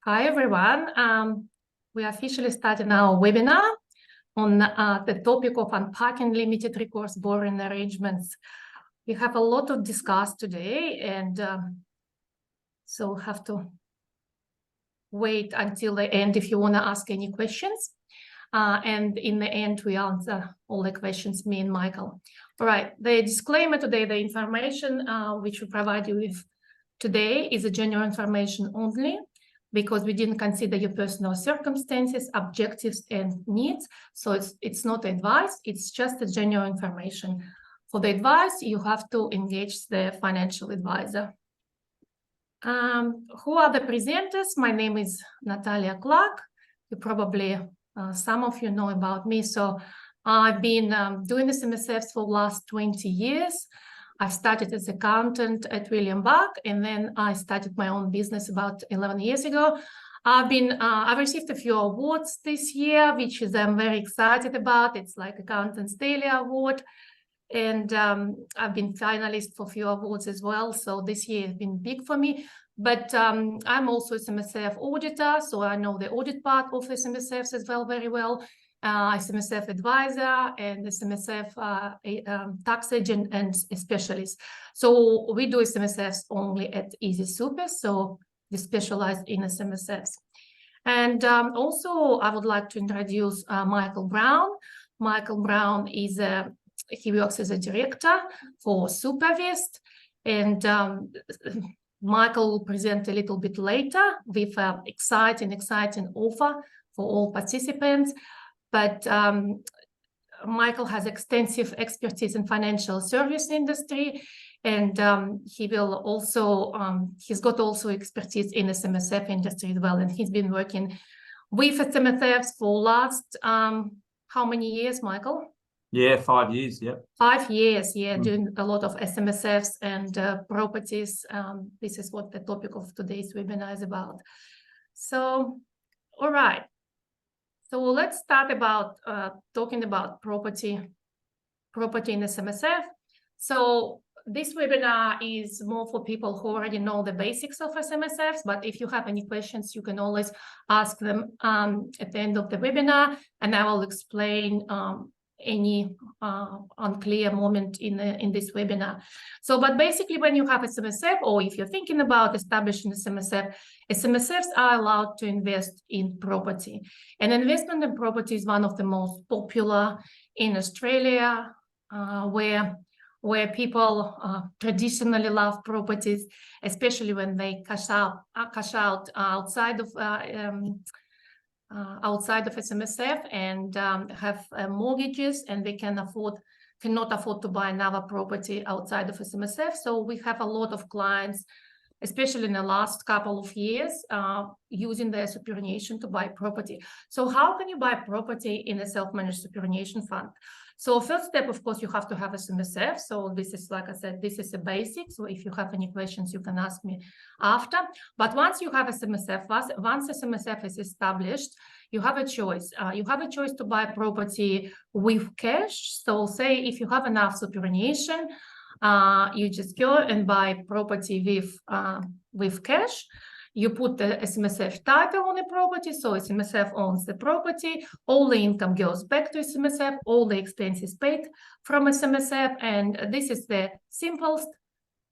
Hi, everyone. We are officially starting our webinar on the topic of unpacking limited recourse borrowing arrangements. We have a lot to discuss today, and so have to wait until the end if you want to ask any questions. And in the end, we answer all the questions, me and Michael. All right, the disclaimer today, the information which we provide you with today is a general information only, because we didn't consider your personal circumstances, objectives, and needs. So it's not advice, it's just a general information. For the advice, you have to engage the financial advisor. Who are the presenters? My name is Natalia Clark. You probably, some of you know about me. So I've been doing SMSFs for the last 20 years. I started as accountant at William Buck, and then I started my own business about 11 years ago. I've received a few awards this year, which I'm very excited about. It's like Accountant's Daily Award, and I've been finalist for a few awards as well. So this year has been big for me. But I'm also a SMSF auditor, so I know the audit part of SMSFs as well very well. SMSF advisor and SMSF tax agent and a specialist. So we do SMSFs only at Easy Super, so we specialize in SMSFs. And also I would like to introduce Michael Brown. Michael Brown is he works as a director for Supervest, and Michael will present a little bit later with an exciting offer for all participants. But Michael has extensive expertise in financial service industry, and he will also, he's got also expertise in SMSF industry as well. And he's been working with SMSFs for last, how many years, Michael? Yeah, 5 years, yeah. 5 years, yeah, doing a lot of SMSFs and properties. This is what the topic of today's webinar is about. So, all right. So let's start about talking about property in SMSF. So this webinar is more for people who already know the basics of SMSFs, but if you have any questions, you can always ask them at the end of the webinar, and I will explain any unclear moment in this webinar. So, but basically when you have SMSF, or if you're thinking about establishing SMSF, SMSFs are allowed to invest in property. And investment in property is one of the most popular in Australia, where people traditionally love properties, especially when they cash out outside of SMSF and have mortgages, and they cannot afford to buy another property outside of SMSF. So we have a lot of clients, especially in the last couple of years, using their superannuation to buy property. So how can you buy property in a self-managed superannuation fund? So first step, of course, you have to have a SMSF. So this is, like I said, this is a basic. So if you have any questions, you can ask me after. But once you have a SMSF, once SMSF is established, you have a choice. You have a choice to buy property with cash. So say if you have enough superannuation, you just go and buy property with cash. You put the SMSF title on the property, so SMSF owns the property, all the income goes back to SMSF, all the expenses paid from SMSF, and this is the simplest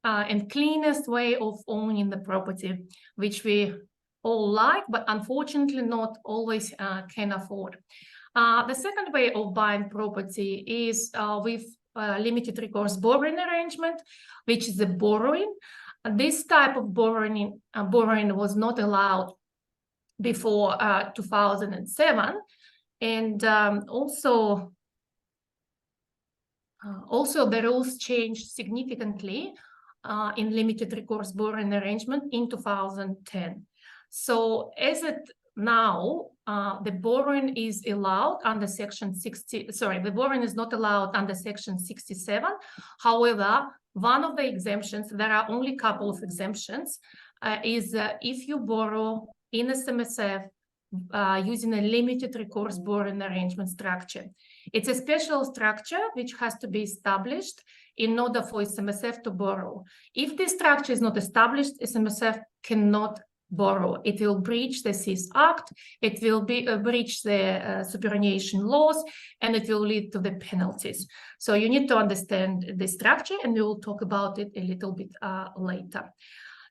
and cleanest way of owning the property, which we all like, but unfortunately not always can afford. The second way of buying property is with limited recourse borrowing arrangement, which is a borrowing. This type of borrowing was not allowed before 2007, and also the rules changed significantly in limited recourse borrowing arrangement in 2010. So as it now, the borrowing is allowed under section 60, sorry, the borrowing is not allowed under section 67. However, one of the exemptions, there are only a couple of exemptions, is if you borrow in SMSF using a limited recourse borrowing arrangement structure. It's a special structure which has to be established in order for SMSF to borrow. If this structure is not established, SMSF cannot borrow. It will breach the CIS Act, it will breach the superannuation laws, and it will lead to the penalties. So you need to understand the structure, and we will talk about it a little bit later.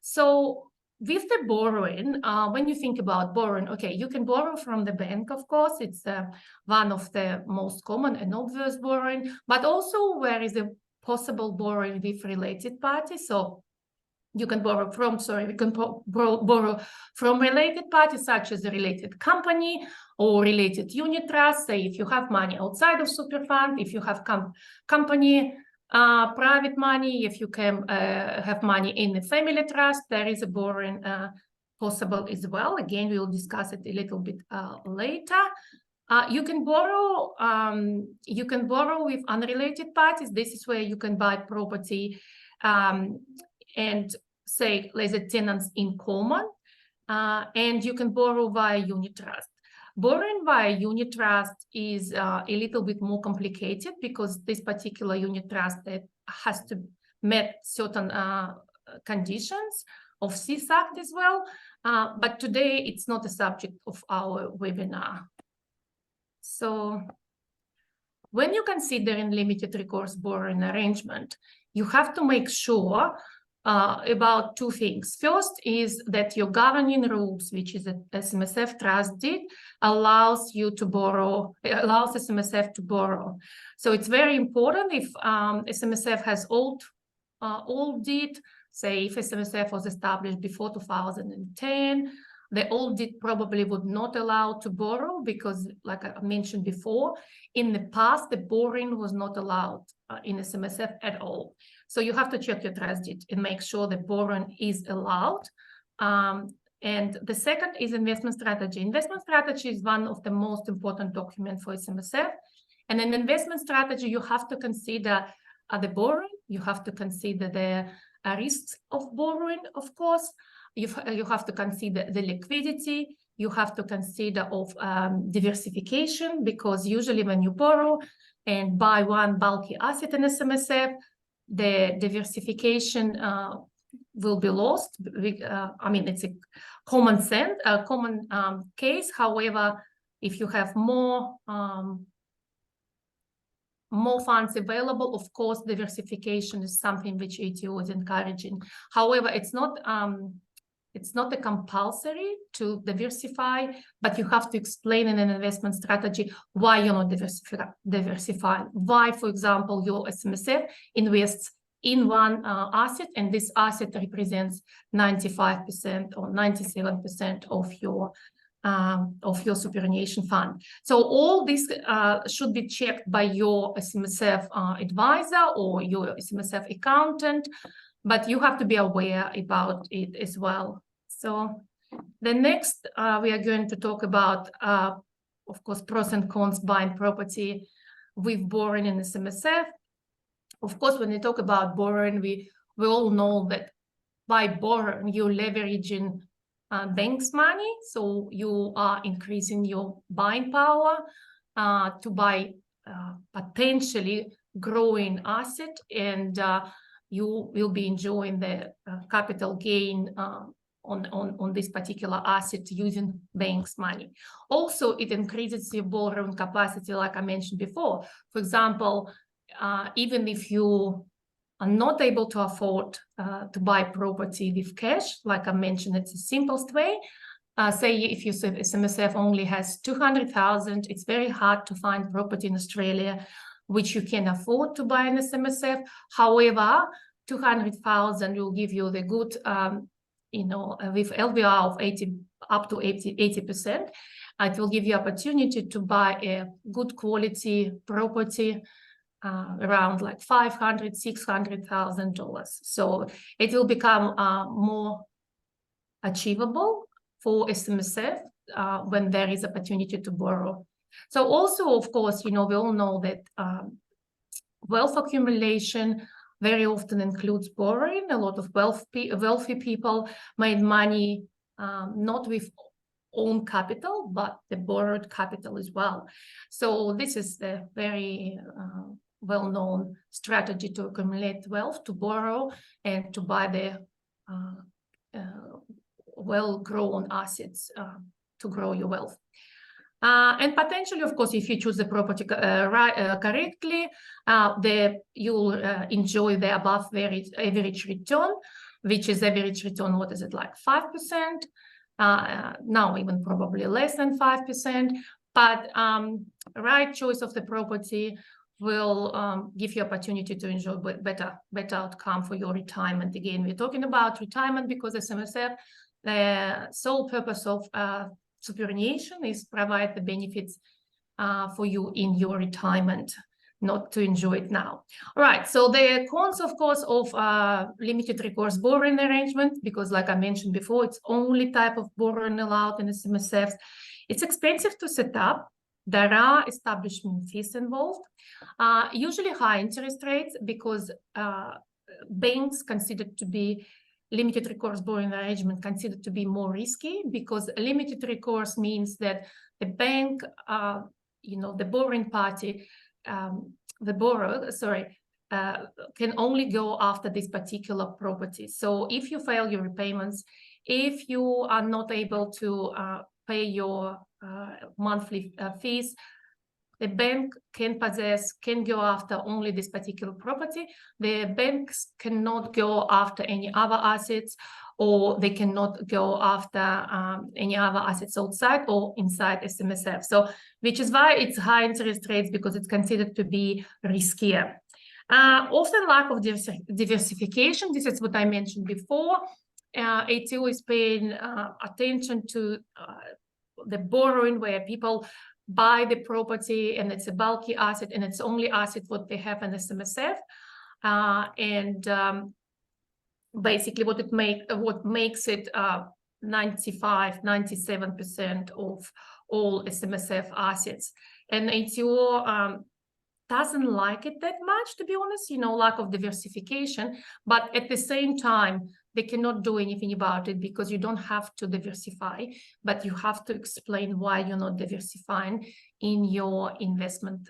So with the borrowing, when you think about borrowing, okay, you can borrow from the bank, of course, it's one of the most common and obvious borrowing, but also where is a possible borrowing with related parties. So you can borrow from, borrow from related parties, such as a related company or related unit trust. Say if you have money outside of super fund, if you have company private money, if you can have money in a family trust, there is a borrowing possible as well. Again, we will discuss it a little bit later. You can borrow with unrelated parties. This is where you can buy property and say there's a tenants in common, and you can borrow via unit trust. Borrowing via unit trust is a little bit more complicated because this particular unit trust that has to meet certain conditions of CIS Act as well. But today it's not a subject of our webinar. So when you consider in limited recourse borrowing arrangement, you have to make sure about two things. First is that your governing rules, which is a SMSF trust deed, allows you to borrow, allows SMSF to borrow. So it's very important if SMSF has old deed, say if SMSF was established before 2010, the old deed probably would not allow to borrow because, like I mentioned before, in the past, the borrowing was not allowed in SMSF at all. So you have to check your trust deed and make sure the borrowing is allowed. And the second is investment strategy. Investment strategy is one of the most important documents for SMSF. And in investment strategy, you have to consider the borrowing, you have to consider the risks of borrowing, of course. You have to consider the liquidity, you have to consider of diversification, because usually when you borrow and buy one bulky asset in SMSF, the diversification will be lost. I mean, it's a common sense, a common case. However, if you have more funds available, of course, diversification is something which ATO is encouraging. However, it's not a compulsory to diversify, but you have to explain in an investment strategy why you're not diversifying. Why, for example, your SMSF invests in one asset, and this asset represents 95% or 97% of your superannuation fund. So all this should be checked by your SMSF advisor or your SMSF accountant, but you have to be aware about it as well. So the next, we are going to talk about, of course, pros and cons buying property with borrowing in SMSF. Of course, when we talk about borrowing, we all know that by borrowing, you're leveraging banks' money. So you are increasing your buying power to buy potentially growing asset, and you will be enjoying the capital gain on this particular asset using banks' money. Also, it increases your borrowing capacity, like I mentioned before. For example, even if you are not able to afford to buy property with cash, like I mentioned, it's the simplest way. Say if your SMSF only has 200,000, it's very hard to find property in Australia which you can afford to buy an SMSF. However, 200,000 will give you the good, with LVR of 80 up to 80%, it will give you opportunity to buy a good quality property around like $500,000, $600,000. So it will become more achievable for SMSF when there is opportunity to borrow. So also, of course, we all know that wealth accumulation very often includes borrowing. A lot of wealthy people made money not with own capital, but the borrowed capital as well. So this is the very well-known strategy to accumulate wealth, to borrow and to buy the well-grown assets to grow your wealth. And potentially, of course, if you choose the property correctly, you'll enjoy the above average return, which is average return, what is it, like 5%? Now even probably less than 5%. But right choice of the property will give you opportunity to enjoy better outcome for your retirement. Again, we're talking about retirement because SMSF, the sole purpose of superannuation is provide the benefits for you in your retirement, not to enjoy it now. All right, so the cons, of course, of limited recourse borrowing arrangement, because like I mentioned before, it's only type of borrowing allowed in SMSFs. It's expensive to set up. There are establishment fees involved, usually high interest rates, because banks considered to be limited recourse borrowing arrangement considered to be more risky, because limited recourse means that the bank, the borrowing party, the borrower, can only go after this particular property. So if you fail your repayments, if you are not able to pay your monthly fees, the bank can go after only this particular property. The banks cannot go after any other assets, or they cannot go after any other assets outside or inside SMSF. So, which is why it's high interest rates, because it's considered to be riskier. Often lack of diversification. This is what I mentioned before. ATO is paying attention to the borrowing, where people buy the property and it's a bulky asset and it's only asset what they have in SMSF, basically what makes it 95-97% of all SMSF assets. And ATO doesn't like it that much, to be honest, lack of diversification, but at the same time they cannot do anything about it, because you don't have to diversify, but you have to explain why you're not diversifying in your investment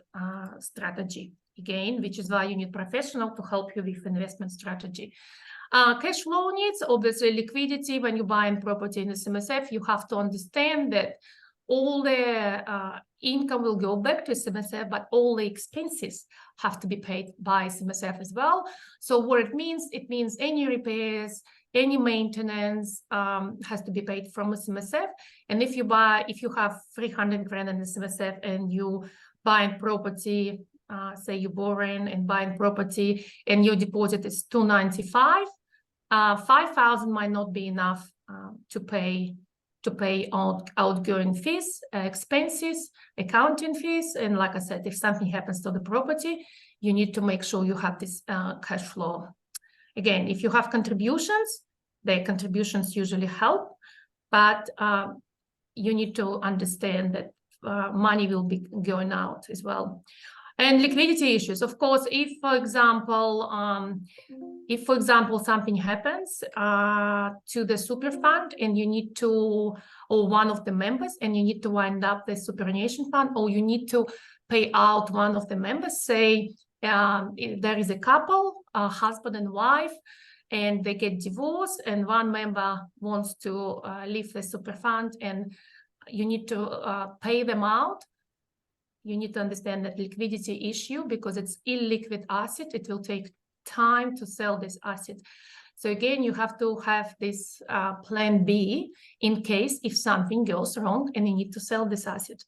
strategy, again, which is why you need professional to help you with investment strategy. Cash flow needs, obviously liquidity. When you buy a property in SMSF, you have to understand that all the income will go back to SMSF, but all the expenses have to be paid by SMSF as well. So what it means any repairs, any maintenance has to be paid from SMSF. And if you have 300 grand in SMSF and you buy a property, say you're borrowing and buying property, and your deposit is 295, 5,000 might not be enough to pay outgoing fees, expenses, accounting fees. And like I said, if something happens to the property, you need to make sure you have this cash flow. Again, if you have contributions, the contributions usually help, but you need to understand that money will be going out as well. And liquidity issues, of course, if for example something happens to the super fund and you need to, or one of the members, and you need to wind up the superannuation fund, or you need to pay out one of the members, say if there is a couple, a husband and wife, and they get divorced, and one member wants to leave the super fund, and you need to pay them out. You need to understand that liquidity issue, because it's illiquid asset. It will take time to sell this asset. So again, you have to have this plan B in case if something goes wrong and you need to sell this asset.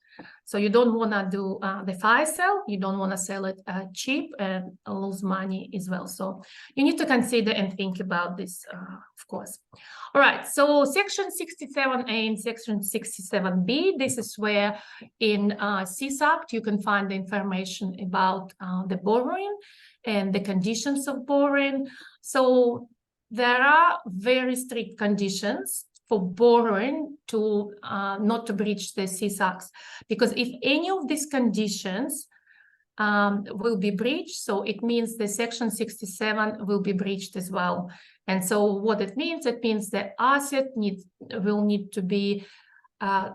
So you don't want to do the fire sale. You don't want to sell it cheap and lose money as well. So you need to consider and think about this, of course. All right, so Section 67A and Section 67B, this is where in CSACT you can find the information about the borrowing and the conditions of borrowing. So there are very strict conditions for borrowing to not to breach the CSACs, because if any of these conditions will be breached, so it means the Section 67 will be breached as well. And so what it means the asset will need to be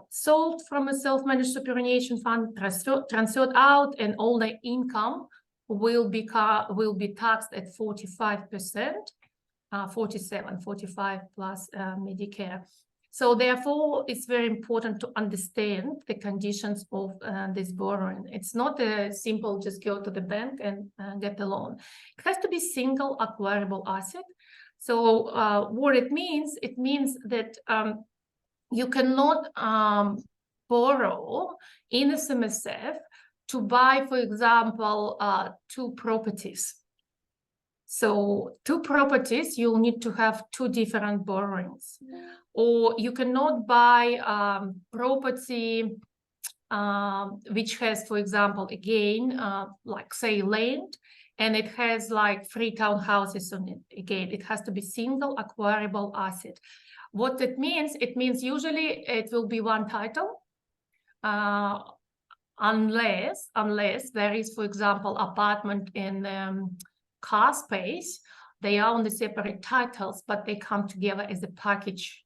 sold from a self-managed superannuation fund, transferred out, and all the income will be taxed at 45%, 45 plus Medicare. So therefore, it's very important to understand the conditions of this borrowing. It's not a simple just go to the bank and get a loan. It has to be single acquirable asset. So what it means that you cannot borrow in SMSF to buy, for example, 2 properties. So 2 properties, you'll need to have 2 different borrowings. Or you cannot buy property which has, for example, again, like say land, and it has like 3 townhouses on it. Again, it has to be single acquirable asset. What it means usually it will be one title, unless there is, for example, apartment in car space. They are on the separate titles, but they come together as a package.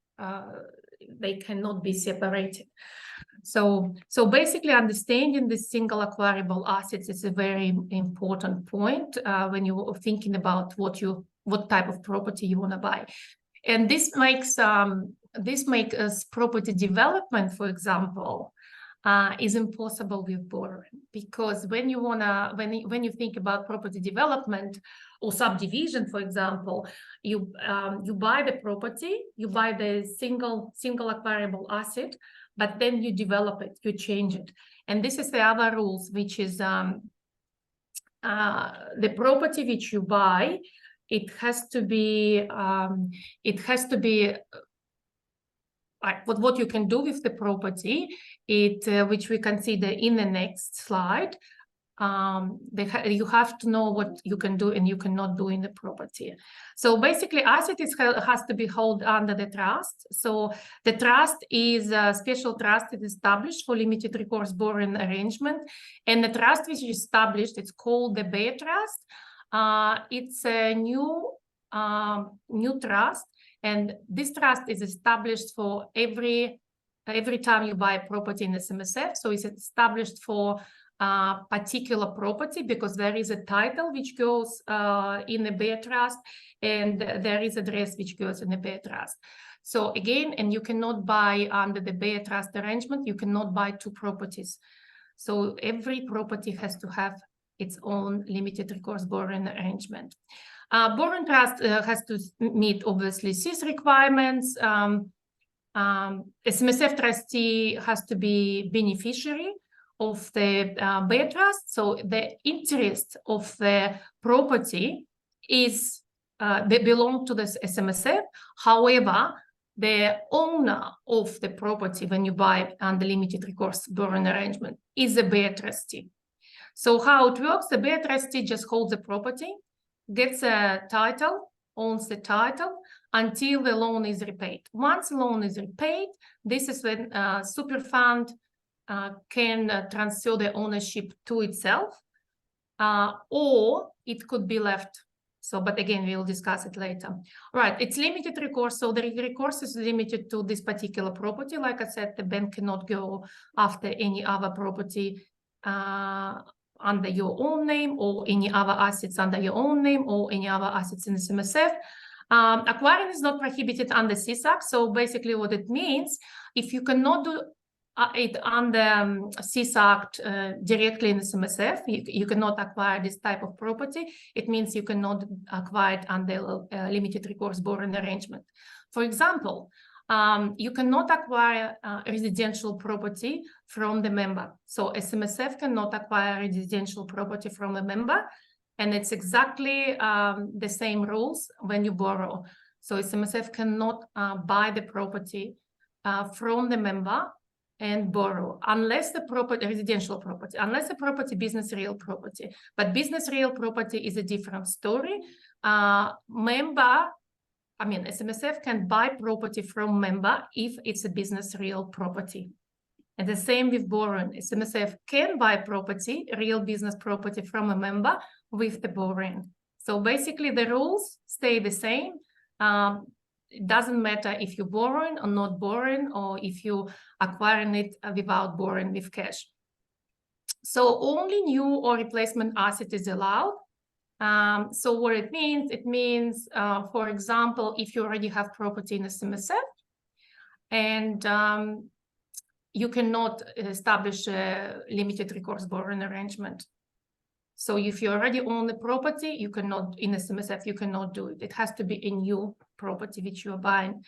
They cannot be separated. So basically understanding the single acquirable assets is a very important point when you're thinking about what type of property you want to buy. And this makes us property development, for example, is impossible with borrowing, because when you think about property development or subdivision, for example, you buy the property, you buy the single acquirable asset, but then you develop it, you change it. And this is the other rules, which is the property which you buy, it has to be like what you can do with the property, which we consider in the next slide. You have to know what you can do and you cannot do in the property. So basically, asset has to be held under the trust. So the trust is a special trust is established for limited recourse borrowing arrangement, and the trust which is established, it's called the LRBA trust. It's a new trust, and this trust is established for every time you buy a property in SMSF. So it's established for particular property because there is a title which goes in the LRBA trust, and there is address which goes in the LRBA trust. So again, and you cannot buy under the LRBA trust arrangement, you cannot buy 2 properties. So every property has to have its own limited recourse borrowing arrangement. Borrowing trust has to meet obviously CIS requirements. SMSF trustee has to be beneficiary of the LRBA trust. So the interest of the property is they belong to the SMSF. However, the owner of the property when you buy under limited recourse borrowing arrangement is a LRBA trustee. So how it works, the LRBA trustee just holds the property, gets a title, owns the title until the loan is repaid. Once the loan is repaid, this is when super fund can transfer the ownership to itself, or it could be left. So, but again, we'll discuss it later. All right, it's limited recourse. So the recourse is limited to this particular property. Like I said, the bank cannot go after any other property under your own name, or any other assets under your own name, or any other assets in the SMSF. Acquiring is not prohibited under CIS Act. So basically what it means, if you cannot do it under CIS Act directly in the SMSF, you cannot acquire this type of property. It means you cannot acquire it under limited recourse borrowing arrangement. For example, you cannot acquire residential property from the member. So SMSF cannot acquire residential property from a member, and it's exactly the same rules when you borrow. So SMSF cannot buy the property from the member and borrow unless the property, residential property, unless the property business real property. But business real property is a different story. SMSF can buy property from member if it's a business real property. And the same with borrowing. SMSF can buy property, real business property from a member with the borrowing. So basically the rules stay the same. It doesn't matter if you're borrowing or not borrowing, or if you're acquiring it without borrowing with cash. So only new or replacement asset is allowed. So what it means, for example, if you already have property in a SMSF and you cannot establish a limited recourse borrowing arrangement. So if you already own the property, you cannot, in SMSF, you cannot do it. It has to be a new property which you are buying.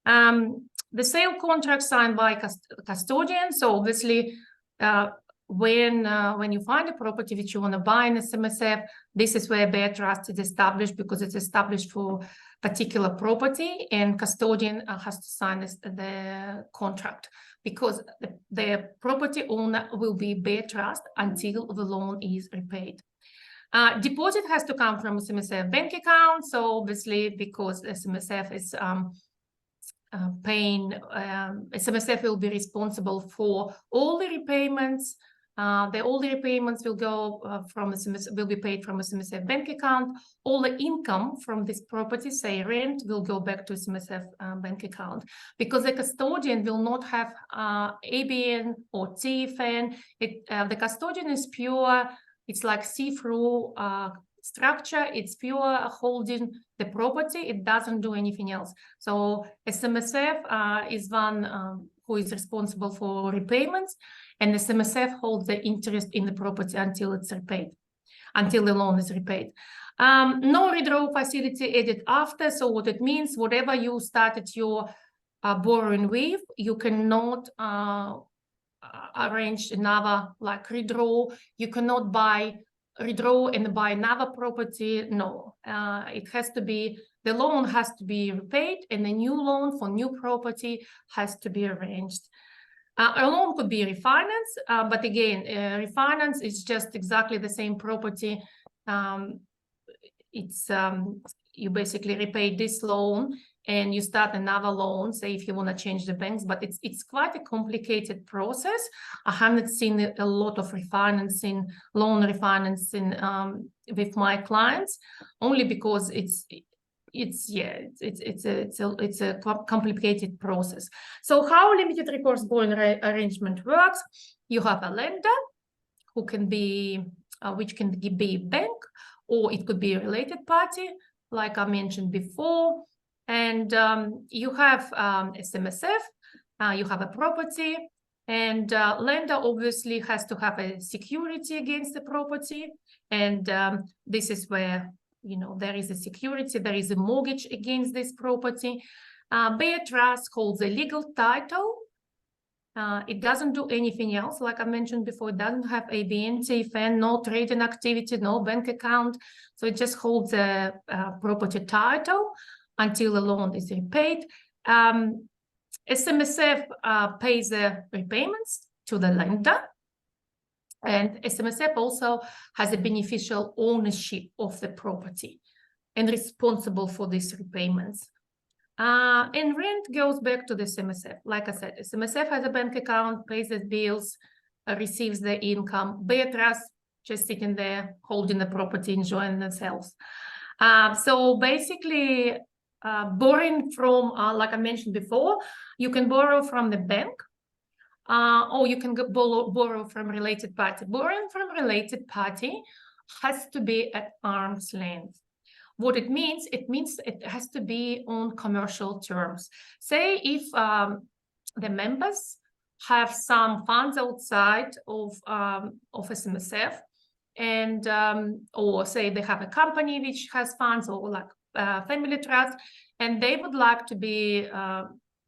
The sale contract signed by custodian. So obviously, when you find a property which you want to buy in SMSF, this is where bare trust is established, because it's established for particular property, and custodian has to sign the contract, because the property owner will be bare trust until the loan is repaid. Deposit has to come from SMSF bank account. So obviously, because SMSF is paying, SMSF will be responsible for all the repayments. All the repayments will go from SMSF, will be paid from SMSF bank account. All the income from this property, say rent, will go back to SMSF bank account, because the custodian will not have ABN or TFN. The custodian is pure. It's like see-through structure. It's pure holding the property. It doesn't do anything else. So SMSF is one who is responsible for repayments, and SMSF holds the interest in the property until it's repaid, until the loan is repaid. No withdrawal facility added after. So what it means, whatever you started your borrowing with, you cannot arrange another like redraw. You cannot redraw and buy another property. No, it has to be, the loan has to be repaid, and a new loan for new property has to be arranged. A loan could be refinanced, but again, refinance is just exactly the same property. You basically repay this loan and you start another loan, say if you want to change the banks, but it's quite a complicated process. I haven't seen a lot of refinancing, loan refinancing with my clients, only because it's a complicated process. So how limited recourse borrowing arrangement works? You have a lender who can be, which can be a bank, or it could be a related party, like I mentioned before. And you have SMSF, you have a property, and lender obviously has to have a security against the property. And this is where, you know, there is a security, there is a mortgage against this property. Bare trust holds a legal title. It doesn't do anything else. Like I mentioned before, it doesn't have ABN, TFN, no trading activity, no bank account. So it just holds a property title until the loan is repaid. SMSF pays the repayments to the lender. And SMSF also has a beneficial ownership of the property and responsible for these repayments. And rent goes back to the SMSF. Like I said, SMSF has a bank account, pays the bills, receives the income. Bare trust just sitting there, holding the property, enjoying themselves. So basically, borrowing from, like I mentioned before, you can borrow from the bank, or you can borrow from related party. Borrowing from related party has to be at arm's length. What it means it has to be on commercial terms. Say if the members have some funds outside of SMSF, and or say they have a company which has funds, or like family trust, and they would like to be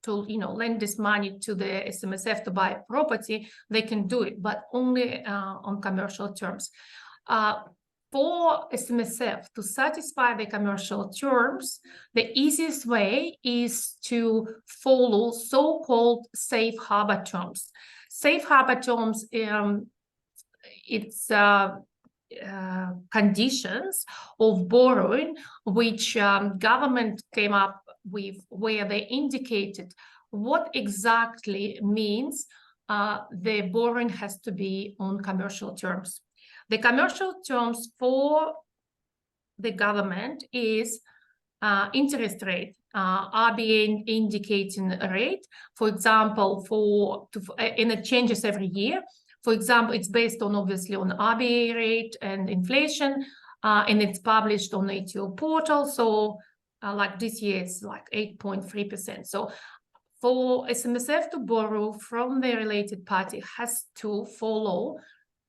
to lend this money to the SMSF to buy a property, they can do it, but only on commercial terms. For SMSF to satisfy the commercial terms, the easiest way is to follow so-called safe harbor terms. Safe harbor terms, it's conditions of borrowing which government came up with, where they indicated what exactly means the borrowing has to be on commercial terms. The commercial terms for the government is interest rate, RBA indicating rate. For example, and it changes every year. For example, it's based on obviously on RBA rate and inflation, and it's published on ATO portal. So like this year, it's like 8.3%. So For SMSF to borrow from the related party has to follow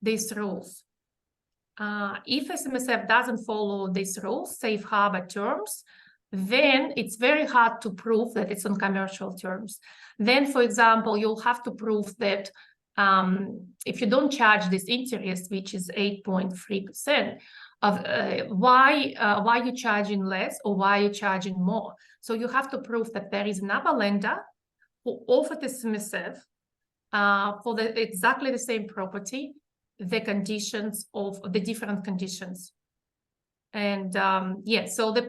these rules. If SMSF doesn't follow these rules, safe harbor terms, then it's very hard to prove that it's on commercial terms. Then, for example, you'll have to prove that if you don't charge this interest, which is 8.3%, of why you're charging less or why you're charging more. So you have to prove that there is another lender who offered SMSF for exactly the same property, the conditions of the different conditions. And yeah, so the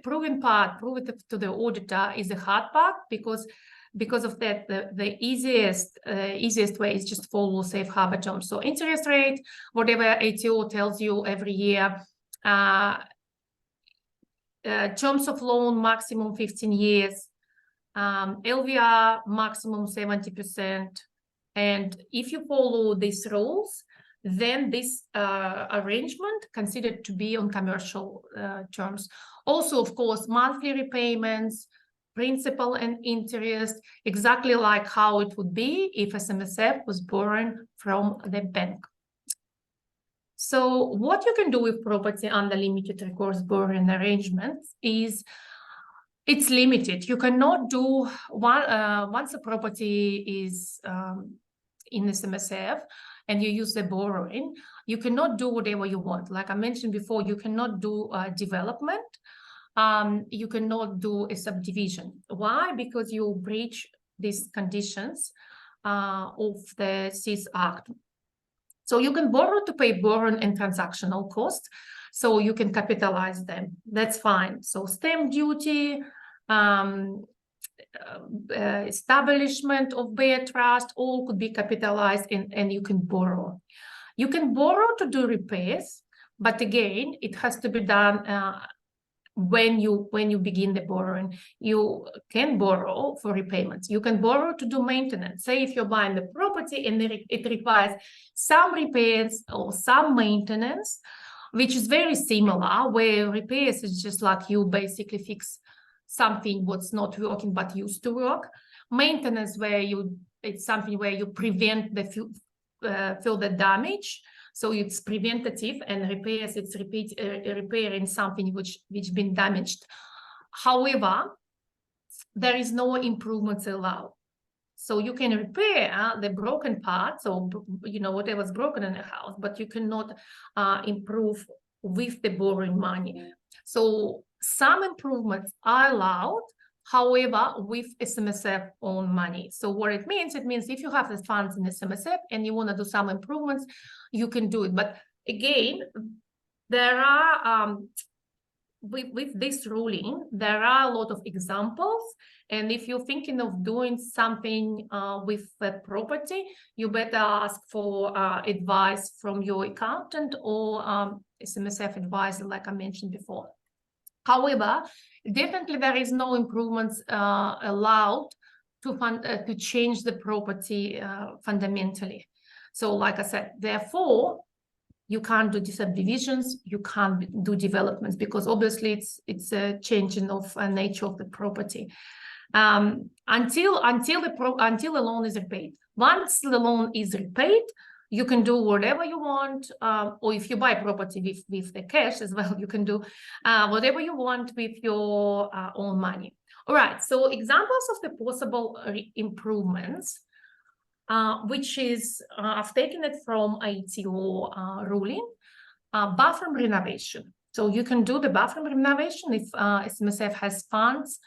proving part, prove it to the auditor, is the hard part, because of that, the easiest way is just follow safe harbor terms. So interest rate, whatever ATO tells you every year, terms of loan maximum 15 years, LVR maximum 70%. And if you follow these rules, then this arrangement considered to be on commercial terms. Also, of course, monthly repayments, principal and interest, exactly like how it would be if SMSF was borrowing from the bank. So what you can do with property under limited recourse borrowing arrangements is it's limited. You cannot do once a property is in SMSF and you use the borrowing, you cannot do whatever you want. Like I mentioned before, you cannot do development. You cannot do a subdivision. Why? Because you breach these conditions of the CIS Act. So you can borrow to pay borrowing and transactional costs, so you can capitalize them. That's fine. So stamp duty, establishment of bare trust, all could be capitalized, and you can borrow. You can borrow to do repairs, but again, it has to be done when you begin the borrowing. You can borrow for repayments. You can borrow to do maintenance. Say if you're buying the property and it requires some repairs or some maintenance, which is very similar, where repairs is just like you basically fix something what's not working but used to work. Maintenance, where it's something where you prevent the further damage. So it's preventative, and repairs, it's repairing something which been damaged. However, there is no improvements allowed. So you can repair the broken parts, or whatever's broken in the house, but you cannot improve with the borrowing money. So some improvements are allowed, however, with SMSF own money. So what it means if you have the funds in SMSF and you want to do some improvements, you can do it. But again, there are with this ruling, there are a lot of examples. And if you're thinking of doing something with the property, you better ask for advice from your accountant or SMSF advisor, like I mentioned before. However, definitely there is no improvements allowed to change the property fundamentally. So like I said, therefore, you can't do subdivisions, you can't do developments, because obviously it's a changing of nature of the property until the loan is repaid. Once the loan is repaid, you can do whatever you want, or if you buy property with the cash as well, you can do whatever you want with your own money. All right, so examples of the possible improvements, which is, I've taken it from ATO ruling, bathroom renovation. So you can do the bathroom renovation if SMSF has funds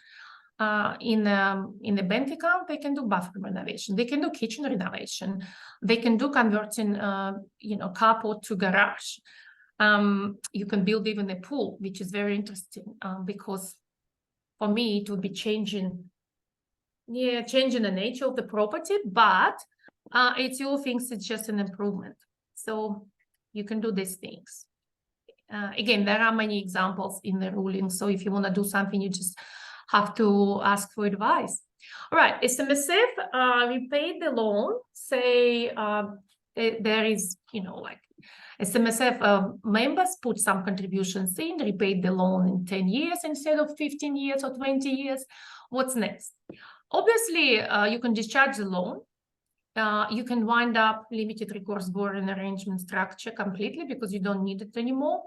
in the bank account. They can do bathroom renovation. They can do kitchen renovation. They can do converting, carport to garage. You can build even a pool, which is very interesting because for me it would be changing the nature of the property, but ATO thinks it's just an improvement. So you can do these things. Again, there are many examples in the ruling. So if you want to do something, you just have to ask for advice. All right, SMSF repaid the loan. Say there is, like SMSF members put some contributions in, repaid the loan in 10 years instead of 15 years or 20 years. What's next? Obviously, you can discharge the loan. You can wind up limited recourse borrowing arrangement structure completely because you don't need it anymore.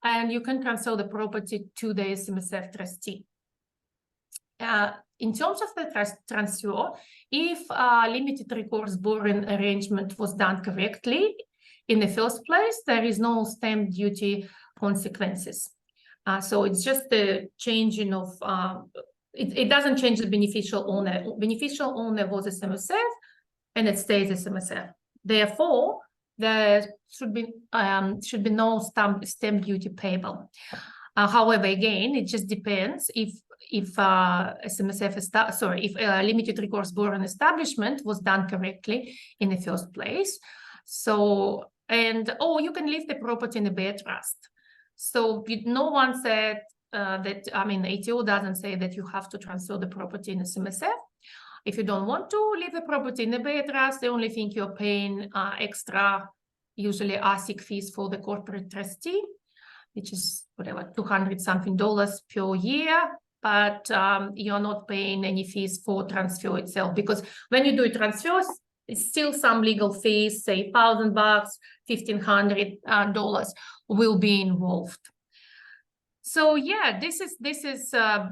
And you can transfer the property to the SMSF trustee. In terms of the transfer, if limited recourse borrowing arrangement was done correctly in the first place, there is no stamp duty consequences. So it's just the changing of, it doesn't change the beneficial owner. Beneficial owner was SMSF and it stays SMSF. Therefore, there should be no stamp duty payable. However, again, it just depends if SMSF if limited recourse borrowing establishment was done correctly in the first place. So, you can leave the property in a bare trust. So no one said that, I mean, ATO doesn't say that you have to transfer the property in SMSF. If you don't want to leave the property in a bare trust, the only thing you're paying extra, usually ASIC fees for the corporate trustee, which is whatever, $200-something per year, but you're not paying any fees for transfer itself, because when you do transfers, it's still some legal fees, say $1,000, $1,500 will be involved. So yeah, this is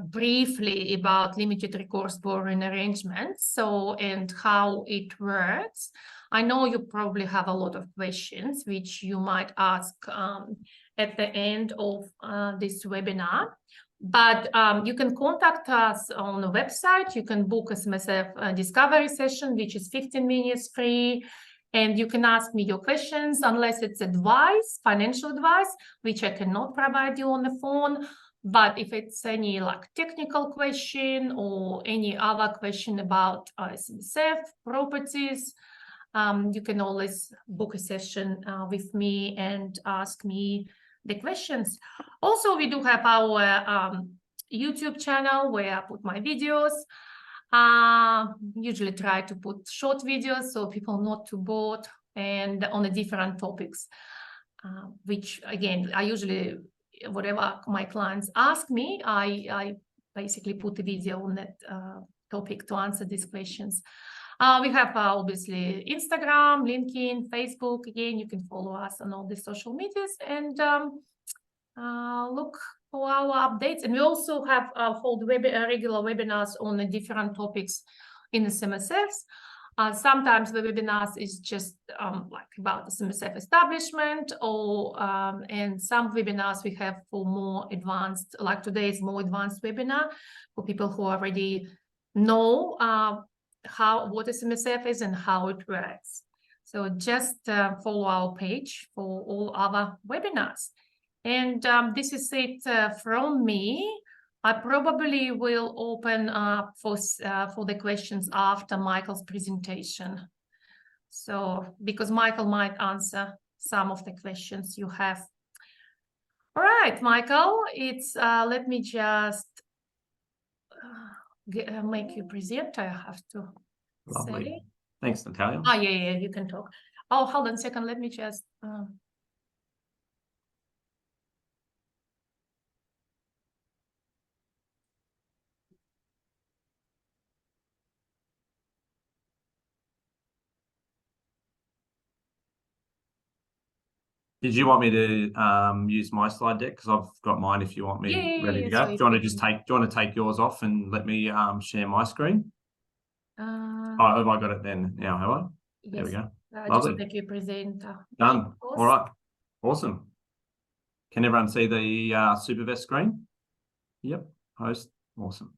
briefly about limited recourse borrowing arrangements. So, and how it works. I know you probably have a lot of questions which you might ask at the end of this webinar. But you can contact us on the website. You can book a SMSF discovery session, which is 15 minutes free. And you can ask me your questions, unless it's advice, financial advice, which I cannot provide you on the phone. But if it's any like technical question or any other question about SMSF properties, you can always book a session with me and ask me the questions. Also, we do have our YouTube channel where I put my videos. Usually try to put short videos so people not too bored, and on the different topics, which again, I usually, whatever my clients ask me, I basically put the video on that topic to answer these questions. We have obviously Instagram, LinkedIn, Facebook. Again, you can follow us on all the social medias and look for our updates. And we also have hold regular webinars on the different topics in the SMSFs. Sometimes the webinars is just like about the SMSF establishment, or and some webinars we have for more advanced, like today's more advanced webinar for people who already know what SMSF is and how it works. So just follow our page for all other webinars. And this is it from me. I probably will open up for the questions after Michael's presentation. So, because Michael might answer some of the questions you have. All right, Michael, it's, let me just make you present. I have to say. Thanks, Natalia. Oh, yeah, you can talk. Oh, hold on a second. Let me just... Did you want me to use my slide deck? Because I've got mine if you want me ready to go. So do you want to take yours off and let me share my screen? Oh, have I got it then now, have I? Yes. There we go. Lovely. Just make you present. Done. All right. Awesome. Can everyone see the SuperVest screen? Yep. Host. Awesome.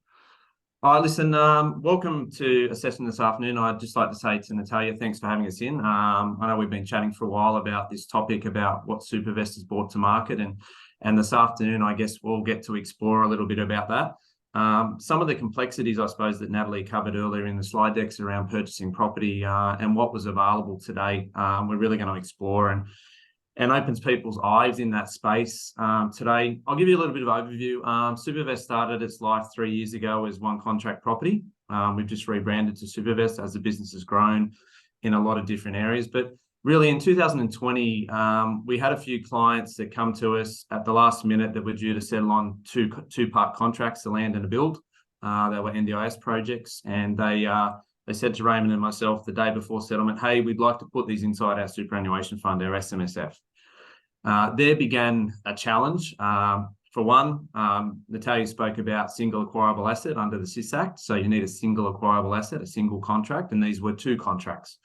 All right, listen, welcome to a session this afternoon. I'd just like to say to Natalia, thanks for having us in. I know we've been chatting for a while about this topic, about what SuperVest has brought to market, and this afternoon, I guess we'll get to explore a little bit about that. Some of the complexities, I suppose, that Natalie covered earlier in the slide decks around purchasing property and what was available today, we're really going to explore and opens people's eyes in that space today. I'll give you a little bit of overview. SuperVest started its life 3 years ago as One Contract Property. We've just rebranded to SuperVest as the business has grown in a lot of different areas. But really in 2020, we had a few clients that come to us at the last minute that were due to settle on two-part contracts, a land and a build. They were NDIS projects, and they said to Raymond and myself the day before settlement, hey, we'd like to put these inside our superannuation fund, our SMSF. There began a challenge. For one, Natalia spoke about single acquirable asset under the SIS Act. So you need a single acquirable asset, a single contract, and these were 2 contracts.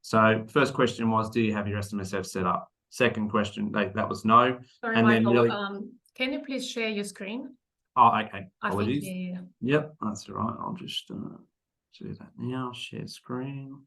So first question was, do you have your SMSF set up? Second question, that was no. Sorry, and Michael, then really, can you please share your screen? oh, okay. I Apologies. think, yeah. Yep, that's all right. I'll just do that now. Share screen.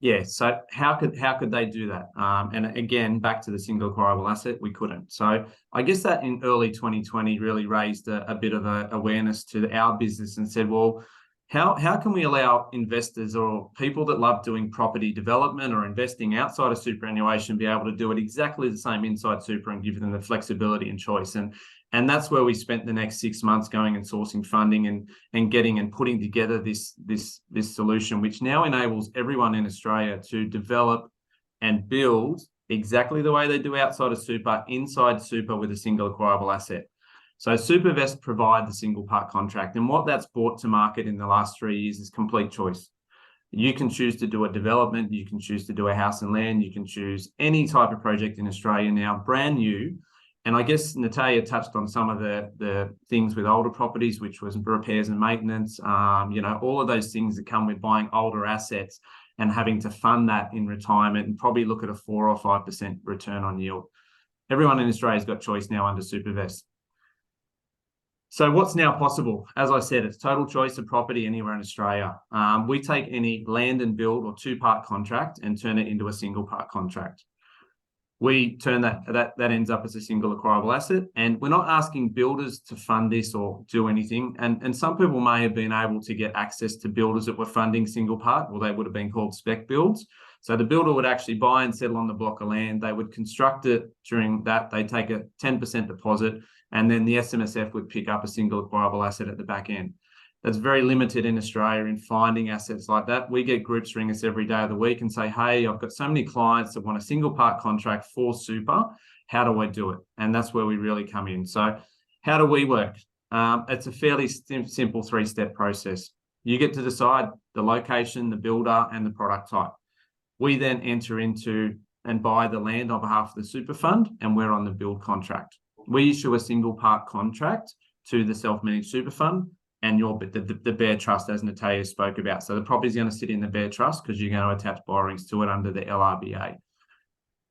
Yeah, so how could they do that? And again, back to the single acquirable asset, we couldn't. So I guess that in early 2020 really raised a bit of awareness to our business and said, well, how can we allow investors or people that love doing property development or investing outside of superannuation be able to do it exactly the same inside super and give them the flexibility and choice? And that's where we spent the next 6 months going and sourcing funding and getting and putting together this solution, which now enables everyone in Australia to develop and build exactly the way they do outside of super, inside super with a single acquirable asset. So Supervest provide the single part contract, and what that's brought to market in the last 3 years is complete choice. You can choose to do a development, you can choose to do a house and land, you can choose any type of project in Australia now, brand new. And I guess Natalia touched on some of the things with older properties, which was repairs and maintenance, all of those things that come with buying older assets and having to fund that in retirement and probably look at a 4 or 5% return on yield. Everyone in Australia has got choice now under Supervest. So what's now possible? As I said, it's total choice of property anywhere in Australia. We take any land and build or 2-part contract and turn it into a single part contract. We turn that ends up as a single acquirable asset, and we're not asking builders to fund this or do anything. And some people may have been able to get access to builders that were funding single part, or they would have been called spec builds. So the builder would actually buy and settle on the block of land. They would construct it. During that, they take a 10% deposit, and then the SMSF would pick up a single acquirable asset at the back end. That's very limited in Australia in finding assets like that. We get groups ring us every day of the week and say, hey, I've got so many clients that want a single part contract for super. How do I do it? And that's where we really come in. So how do we work? It's a fairly simple 3-step process. You get to decide the location, the builder, and the product type. We then enter into and buy the land on behalf of the super fund, and we're on the build contract. We issue a single part contract to the self-managed super fund and the Bear Trust, as Natalia spoke about. So the property is going to sit in the Bear Trust because you're going to attach borrowings to it under the LRBA.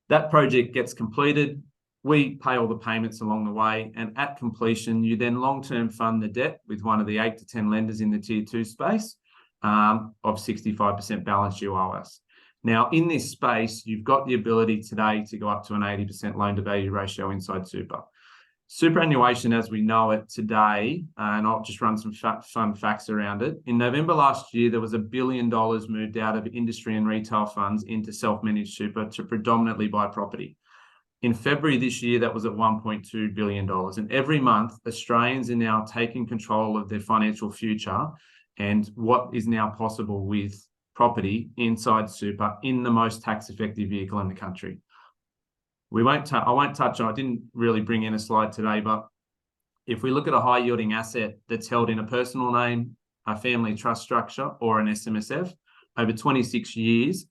That project gets completed. We pay all the payments along the way, and at completion, you then long-term fund the debt with one of the 8 to 10 lenders in the Tier 2 space of 65% balance you owe us. Now, in this space, you've got the ability today to go up to an 80% loan-to-value ratio inside super. Superannuation, as we know it today, and I'll just run some fun facts around it. In November last year, there was $1 billion moved out of industry and retail funds into self-managed super to predominantly buy property. In February this year, that was at $1.2 billion. And every month, Australians are now taking control of their financial future and what is now possible with property inside super in the most tax-effective vehicle in the country. I won't touch on, I didn't really bring in a slide today, but if we look at a high yielding asset that's held in a personal name, a family trust structure, or an SMSF, over 26 years,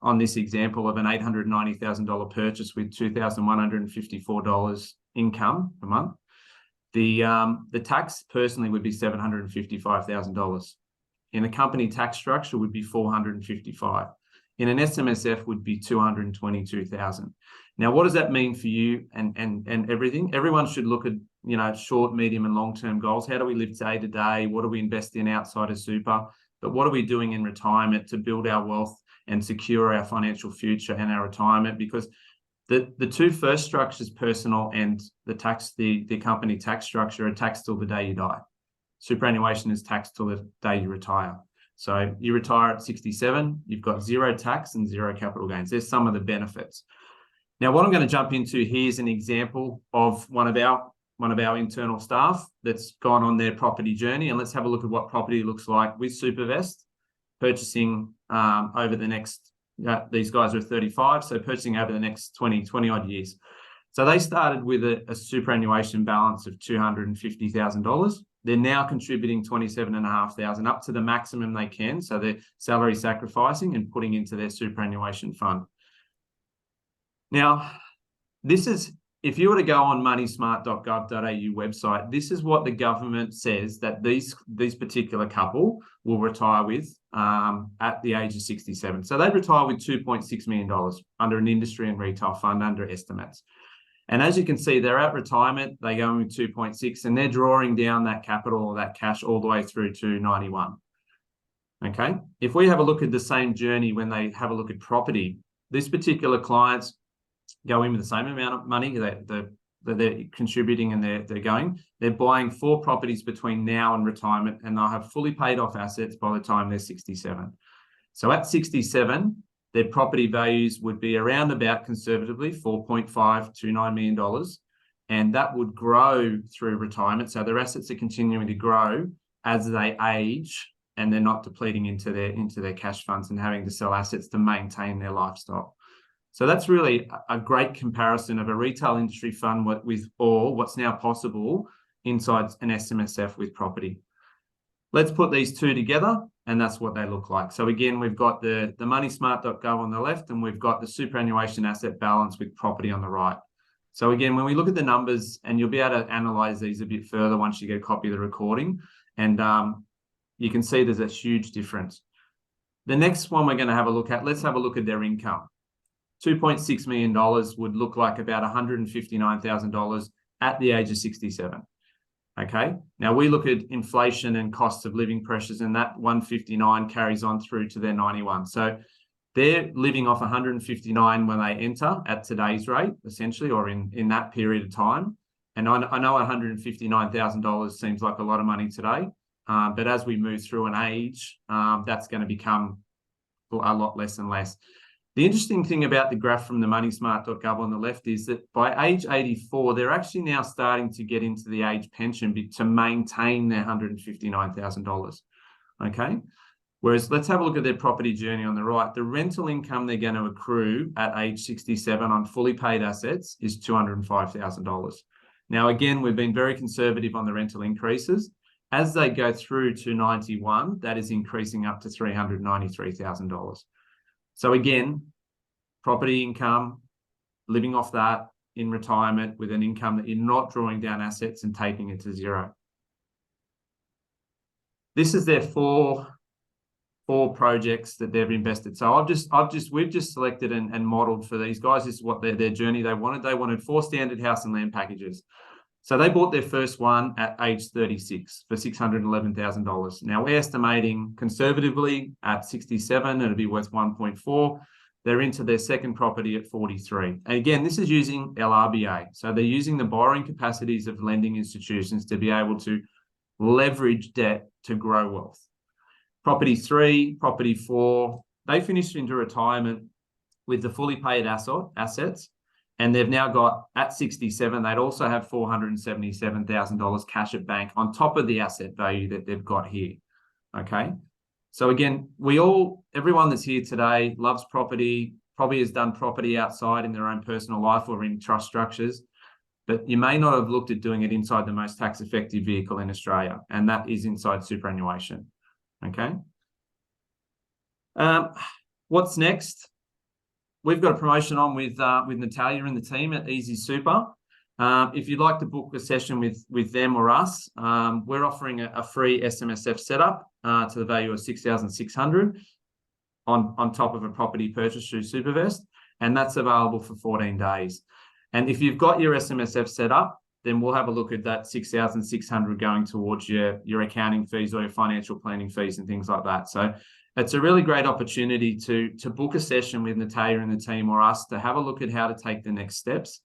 on this example of an $890,000 purchase with $2,154 income per month, the tax personally would be $755,000. In a company tax structure would be $455,000. In an SMSF would be $222,000. Now, what does that mean for you and everything? Everyone should look at, short, medium, and long-term goals. How do we live day to day? What do we invest in outside of super? But what are we doing in retirement to build our wealth and secure our financial future and our retirement? Because the 2 first structures, personal and the company tax structure, are taxed till the day you die. Superannuation is taxed till the day you retire. So you retire at 67, you've got 0 tax and 0 capital gains. There's some of the benefits. Now, what I'm going to jump into here is an example of one of our internal staff that's gone on their property journey. And let's have a look at what property looks like with Supervest, purchasing over the next, these guys are 35, so purchasing over the next 20 odd years. So they started with a superannuation balance of $250,000. They're now contributing $27,500 up to the maximum they can. So they're salary sacrificing and putting into their superannuation fund. Now, this is, if you were to go on moneysmart.gov.au website, this is what the government says that these particular couple will retire with at the age of 67. So they retire with $2.6 million under an industry and retail fund under estimates. And as you can see, they're at retirement, they go in with 2.6 and they're drawing down that capital or that cash all the way through to 91. Okay. If we have a look at the same journey when they have a look at property, these particular clients go in with the same amount of money that they're contributing and they're buying 4 properties between now and retirement, and they'll have fully paid off assets by the time they're 67. So at 67, their property values would be around about conservatively $4.529 million, and that would grow through retirement. So their assets are continuing to grow as they age, and they're not depleting into their cash funds and having to sell assets to maintain their lifestyle. So that's really a great comparison of a retail industry fund with what's now possible inside an SMSF with property. Let's put these two together, and that's what they look like. So again, we've got the moneysmart.gov on the left, and we've got the superannuation asset balance with property on the right. So again, when we look at the numbers, and you'll be able to analyze these a bit further once you get a copy of the recording, and you can see there's a huge difference. The next one we're going to have a look at, let's have a look at their income. $2.6 million would look like about $159,000 at the age of 67. Okay. Now we look at inflation and costs of living pressures, and that 159 carries on through to their 91. So they're living off 159 when they enter at today's rate, essentially, or in that period of time. And I know $159,000 seems like a lot of money today, but as we move through an age, that's going to become a lot less and less. The interesting thing about the graph from the moneysmart.gov on the left is that by age 84, they're actually now starting to get into the age pension to maintain their $159,000. Okay. Whereas let's have a look at their property journey on the right. The rental income they're going to accrue at age 67 on fully paid assets is $205,000. Now, again, we've been very conservative on the rental increases. As they go through to 91, that is increasing up to $393,000. So again, property income, living off that in retirement with an income that you're not drawing down assets and taking it to zero. This is their four projects that they've invested. So we've just selected and modeled for these guys. This is what their journey they wanted. They wanted 4 standard house and land packages. So they bought their first one at age 36 for $611,000. Now we're estimating conservatively at 67, it'll be worth 1.4. They're into their second property at 43. And again, this is using LRBA. So they're using the borrowing capacities of lending institutions to be able to leverage debt to grow wealth. Property 3, property 4, they finished into retirement with the fully paid assets. And they've now got, at 67, they'd also have $477,000 cash at bank on top of the asset value that they've got here. Okay. So again, everyone that's here today loves property, probably has done property outside in their own personal life or in trust structures, but you may not have looked at doing it inside the most tax effective vehicle in Australia, and that is inside superannuation. Okay. What's next? We've got a promotion on with Natalia and the team at Easy Super. If you'd like to book a session with them or us, we're offering a free SMSF setup to the value of $6,600 on top of a property purchase through Supervest, and that's available for 14 days. And if you've got your SMSF set up, then we'll have a look at that $6,600 going towards your accounting fees or your financial planning fees and things like that. So it's a really great opportunity to book a session with Natalia and the team or us to have a look at how to take the next steps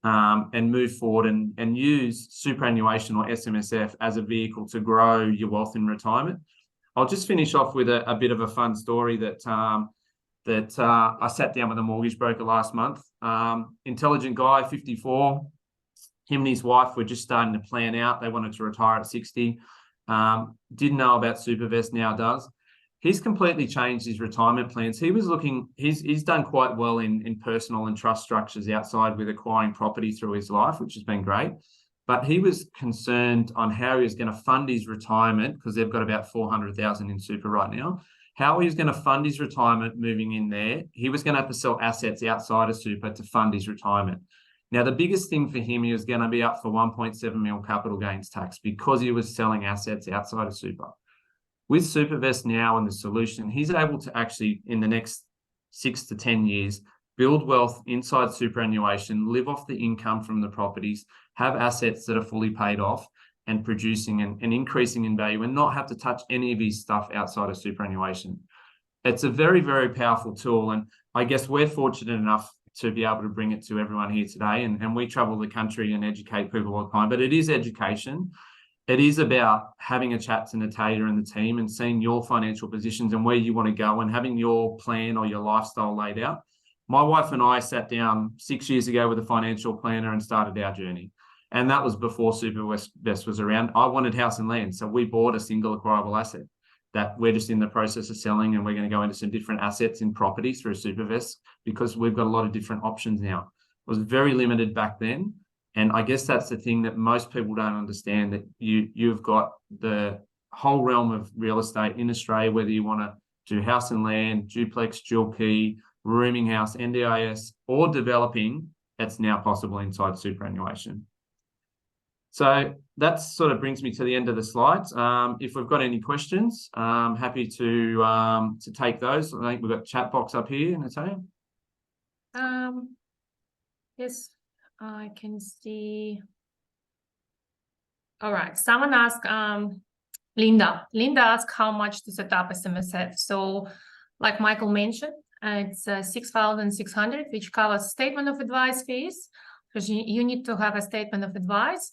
and move forward and use superannuation or SMSF as a vehicle to grow your wealth in retirement. I'll just finish off with a bit of a fun story that I sat down with a mortgage broker last month. Intelligent guy, 54. Him and his wife were just starting to plan out. They wanted to retire at 60. Didn't know about Supervest, now does. He's completely changed his retirement plans. He was looking, he's done quite well in personal and trust structures outside with acquiring property through his life, which has been great. But he was concerned on how he was going to fund his retirement, because they've got about 400,000 in super right now. How he was going to fund his retirement moving in there. He was going to have to sell assets outside of super to fund his retirement. Now, the biggest thing for him, he was going to be up for 1.7 mil capital gains tax because he was selling assets outside of super. With Supervest now and the solution, he's able to actually, in the next 6 to 10 years, build wealth inside superannuation, live off the income from the properties, have assets that are fully paid off and producing and increasing in value, and not have to touch any of his stuff outside of superannuation. It's a very, very powerful tool. And I guess we're fortunate enough to be able to bring it to everyone here today. And we travel the country and educate people all the time, but it is education. It is about having a chat to Natalia and the team and seeing your financial positions and where you want to go and having your plan or your lifestyle laid out. My wife and I sat down 6 years ago with a financial planner and started our journey. And that was before Supervest was around. I wanted house and land. So we bought a single acquirable asset that we're just in the process of selling, and we're going to go into some different assets in property through Supervest because we've got a lot of different options now. It was very limited back then. And I guess that's the thing that most people don't understand, that you've got the whole realm of real estate in Australia, whether you want to do house and land, duplex, dual key, rooming house, NDIS, or developing, that's now possible inside superannuation. So that sort of brings me to the end of the slides. If we've got any questions, I'm happy to take those. I think we've got chat box up here, Natalia. Yes. I can see. All right. Someone asked, Linda. Linda asked how much to set up SMSF. So, like Michael mentioned, it's 6,600, which covers statement of advice fees, because you need to have a statement of advice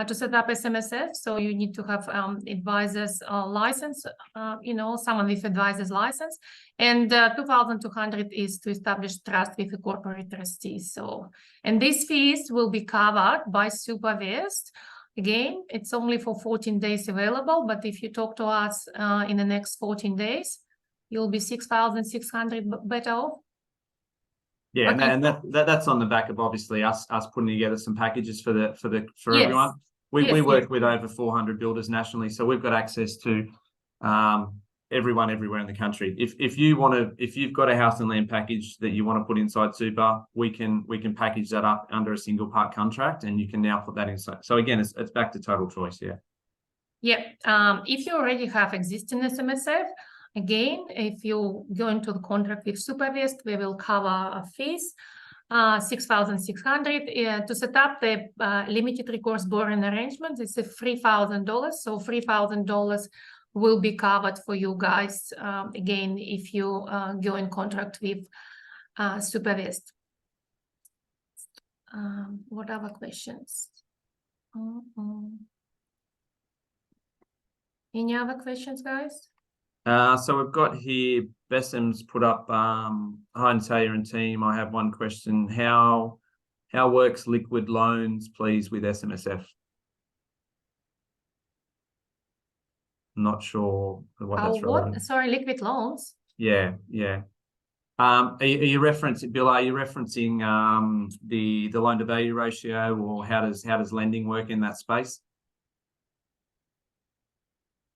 to set up SMSF. So you need to have advisor's license, someone with advisor's license. And 2,200 is to establish trust with a corporate trustee. So, and these fees will be covered by Supervest. Again, it's only for 14 days available, but if you talk to us in the next 14 days, you'll be 6,600 better off. Yeah, Okay. and that's on the back of obviously us putting together some packages for Yes. everyone. We work Yes. with over 400 builders nationally, so we've got access to everyone everywhere in the country. If you've got a house and land package that you want to put inside super, we can package that up under a single part contract, and you can now put that inside. So again, it's back to total choice. Yeah. If you already have existing SMSF, again, if you go into the contract with Supervest, we will cover fees. 6,600 to set up the limited recourse borrowing arrangements. It's $3,000, so $3,000 will be covered for you guys again if you go in contract with Supervest. What other questions? Any other questions, guys? So we've got here, Bessem's put up, hi Natalia and team, I have one question. How works liquid loans, please, with SMSF? Not sure what that's relevant. Sorry, liquid loans? Yeah. Are you referencing, Bill, are you referencing the loan to value ratio, or how does lending work in that space?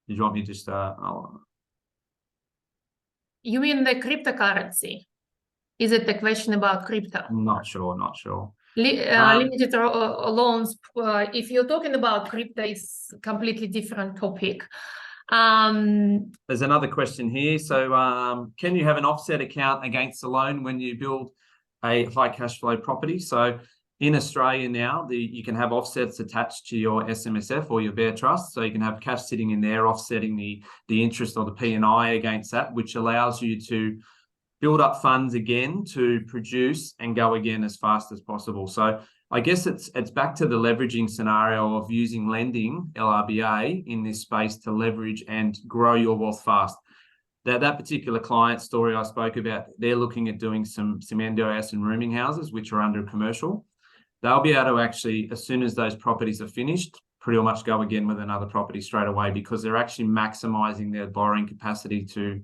Did you want me just You mean the cryptocurrency? Is it the question about crypto? Not sure. Limited loans, if you're talking about crypto, it's a completely different topic. There's another question here. So can you have an offset account against the loan when you build a high cash flow property? So in Australia now, you can have offsets attached to your SMSF or your bare trust. So you can have cash sitting in there offsetting the interest or the P&I against that, which allows you to build up funds again to produce and go again as fast as possible. So I guess it's back to the leveraging scenario of using lending, LRBA, in this space to leverage and grow your wealth fast. That particular client story I spoke about, they're looking at doing some NDIS and rooming houses, which are under commercial. They'll be able to actually, as soon as those properties are finished, pretty much go again with another property straight away, because they're actually maximizing their borrowing capacity to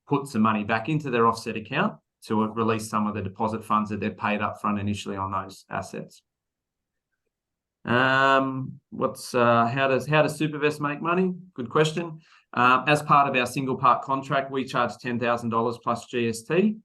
put some money back into their offset account to release some of the deposit funds that they're paid up front initially on those assets. How does Supervest make money? Good question. As part of our single part contract, we charge $10,000 plus GST,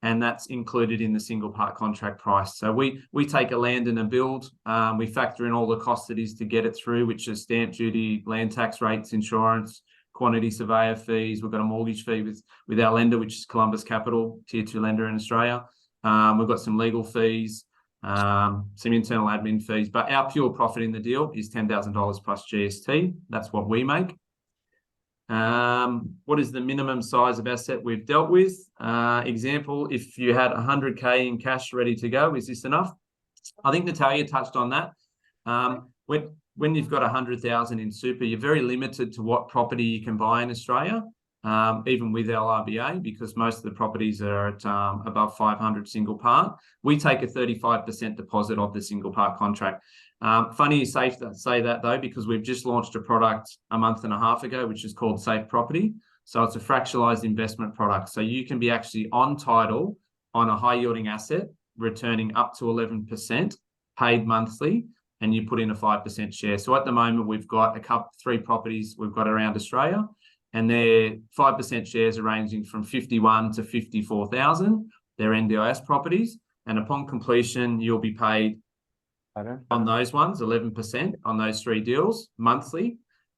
and that's included in the single part contract price. So we take a land and a build. We factor in all the costs that is to get it through, which is stamp duty, land tax rates, insurance, quantity surveyor fees. We've got a mortgage fee with our lender, which is Columbus Capital, tier 2 lender in Australia. We've got some legal fees, some internal admin fees, but our pure profit in the deal is $10,000 plus GST. That's what we make. What is the minimum size of asset we've dealt with? Example, if you had 100K in cash ready to go, is this enough? I think Natalia touched on that. When you've got 100,000 in super, you're very limited to what property you can buy in Australia, even with LRBA, because most of the properties are at above 500 single part. We take a 35% deposit of the single part contract. Funny you say that though, because we've just launched a product a month and a half ago, which is called Safe Property. So it's a fractionalized investment product. So you can be actually on title on a high yielding asset, returning up to 11%, paid monthly, and you put in a 5% share. So at the moment, we've got three properties we've got around Australia, and they're 5% shares are ranging from 51 to 54,000. They're NDIS properties. And upon completion, you'll be paid on those ones, 11% on those three deals monthly,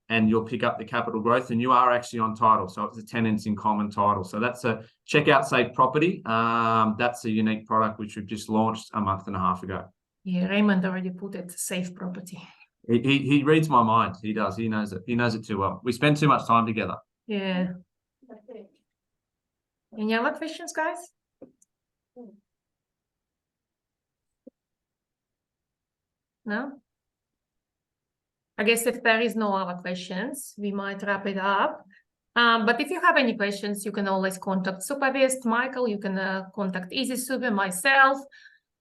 and you'll pick up the capital growth, and you are actually on title. So it's a tenants in common title. So that's a check out Safe Property. That's a unique product which we've just launched a month and a half ago. Yeah, Raymond already put it, Safe Property. He reads my mind. He does. He knows it. He knows it too well. We spend too much time together. Yeah. Any other questions, guys? No? I guess if there is no other questions, we might wrap it up. But if you have any questions, you can always contact Supervest, Michael. You can contact Easy Super, myself.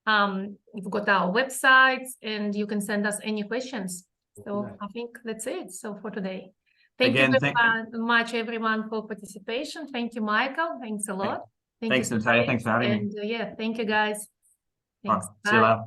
We've got our websites, and you can send us any questions. So I think that's it. So for today, thank you very much, everyone, for participation. Thank you, Michael. Thanks a lot. Thanks, Natalia. Thanks for having me. And yeah, thank you, guys. Thanks. Right, see you later.